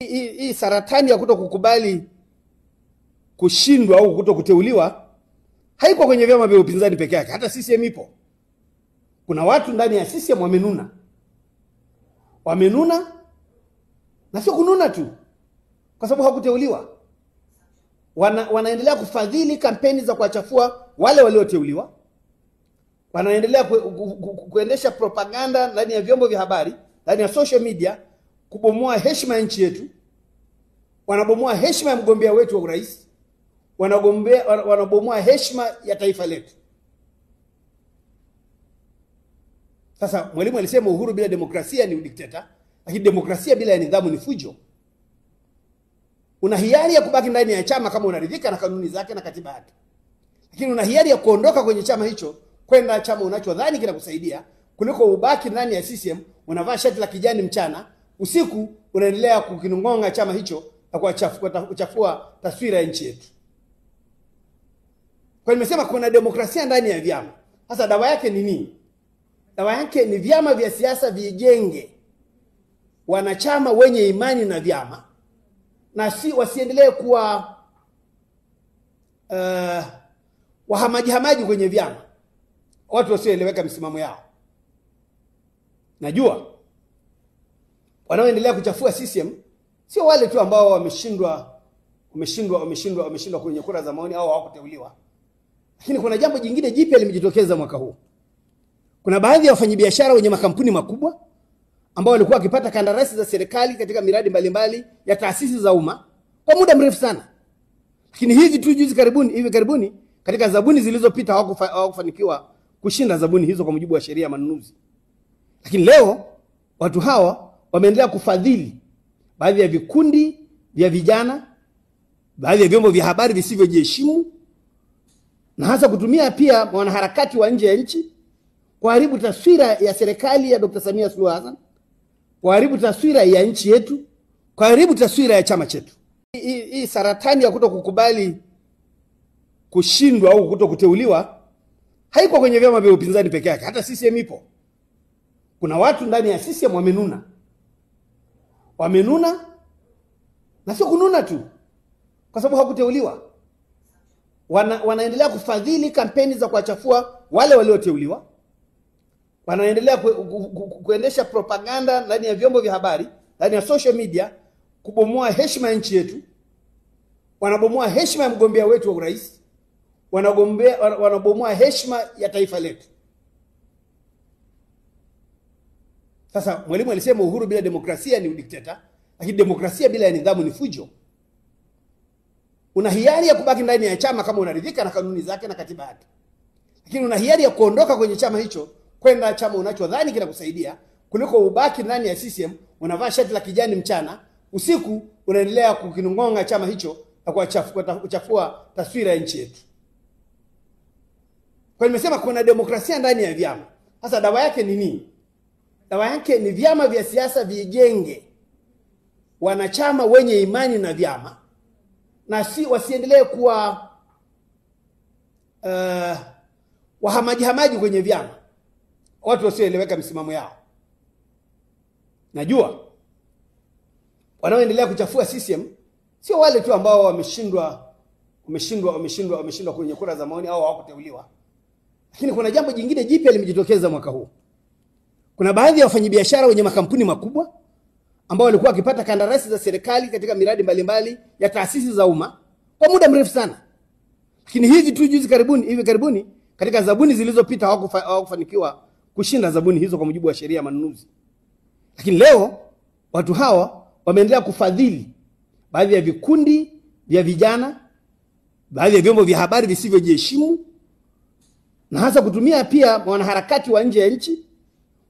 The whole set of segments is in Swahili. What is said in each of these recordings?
Hii saratani ya kutokukubali kushindwa au kutokuteuliwa haiko kwenye vyama vya upinzani peke yake, hata CCM ipo. Kuna watu ndani ya CCM wamenuna na sio kununa tu kwa sababu hakuteuliwa. Wanaendelea kufadhili kampeni za kuwachafua wale walioteuliwa. Wanaendelea kuendesha propaganda ndani ya vyombo vya habari, ndani ya social media, kubomoa heshima ya nchi yetu. Wanabomoa heshima ya mgombea wetu wa urais. Wanabomoa heshima ya taifa letu. Sasa Mwalimu alisema uhuru bila demokrasia ni udikteta, lakini demokrasia bila ya nidhamu ni fujo. Una hiari ya kubaki ndani ya chama kama unaridhika na kanuni zake na katiba yake. Lakini una hiari ya kuondoka kwenye chama hicho kwenda chama unachodhani kinakusaidia kuliko ubaki ndani ya CCM unavaa shati la kijani mchana, usiku unaendelea kukinongonga chama hicho na kuchafua taswira ya nchi yetu. Kwa nimesema kuna demokrasia ndani ya vyama. Sasa dawa yake ni nini? Dawa yake ni vyama vya siasa vijenge wanachama wenye imani na vyama, na wasiendelee kuwa wahamaji kwenye vyama, watu wasioeleweka misimamo yao. Najua wanaoendelea kuchafua CCM sio wale tu ambao wameshindwa kwenye kura za maoni au hawakuteuliwa. Lakini kuna jambo jingine jipya limejitokeza mwaka huu. Kuna baadhi ya wafanyabiashara wenye makampuni makubwa ambao walikuwa wakipata kandarasi za serikali katika miradi mbalimbali ya taasisi za umma kwa muda mrefu sana. Lakini hivi karibuni katika zabuni zilizopita hawakufanikiwa kushinda zabuni hizo kwa mujibu wa sheria ya manunuzi. Lakini leo watu hawa wameendelea kufadhili baadhi ya vikundi vya vijana, baadhi ya vyombo vya habari visivyojiheshimu, na hasa kutumia pia wanaharakati wa nje ya nchi kuharibu taswira ya serikali ya Dr. Samia Suluhu Hassan, kuharibu taswira ya nchi yetu, kuharibu taswira ya chama chetu. Hii saratani ya kutokukubali kushindwa au kutokuteuliwa haiko kwenye vyama vya upinzani peke yake, hata CCM ipo. Kuna watu ndani ya CCM wamenuna na sio kununa tu kwa sababu hakuteuliwa. Wanaendelea kufadhili kampeni za kuwachafua wale walioteuliwa. Wanaendelea kuendesha propaganda ndani ya vyombo vya habari, ndani ya social media, kubomoa heshima ya nchi yetu. Wanabomoa heshima ya mgombea wetu wa urais. Wanabomoa heshima ya taifa letu. Sasa Mwalimu alisema uhuru bila demokrasia ni udikteta, lakini demokrasia bila ya nidhamu ni fujo. Una hiari ya kubaki ndani ya chama kama unaridhika na kanuni zake na katiba yake. Lakini una hiari ya kuondoka kwenye chama hicho kwenda chama unachodhani kinakusaidia kuliko ubaki ndani ya CCM unavaa shati la kijani mchana, usiku unaendelea kukinongonga chama hicho na kuchafua taswira ya nchi yetu. Kwa nimesema kuna demokrasia ndani ya vyama. Sasa dawa yake ni nini? Dawa yake ni vyama vya siasa vijenge wanachama wenye imani na vyama, na wasiendelee kuwa wahamaji kwenye vyama, watu wasioeleweka misimamo yao. Najua wanaoendelea kuchafua CCM sio wale tu ambao wameshindwa kwenye kura za maoni au hawakuteuliwa. Lakini kuna jambo jingine jipya limejitokeza mwaka huu. Kuna baadhi ya wafanyabiashara wenye makampuni makubwa ambao walikuwa wakipata kandarasi za serikali katika miradi mbalimbali ya taasisi za umma kwa muda mrefu sana. Lakini hivi karibuni katika zabuni zilizopita hawakufanikiwa kushinda zabuni hizo kwa mujibu wa sheria ya manunuzi. Lakini leo watu hawa wameendelea kufadhili baadhi ya vikundi vya vijana, baadhi ya vyombo vya habari visivyojiheshimu, na hasa kutumia pia wanaharakati wa nje ya nchi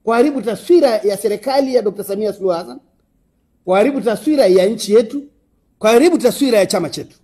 kuharibu taswira ya serikali ya Dr. Samia Suluhu Hassan, kuharibu taswira ya nchi yetu, kuharibu taswira ya chama chetu.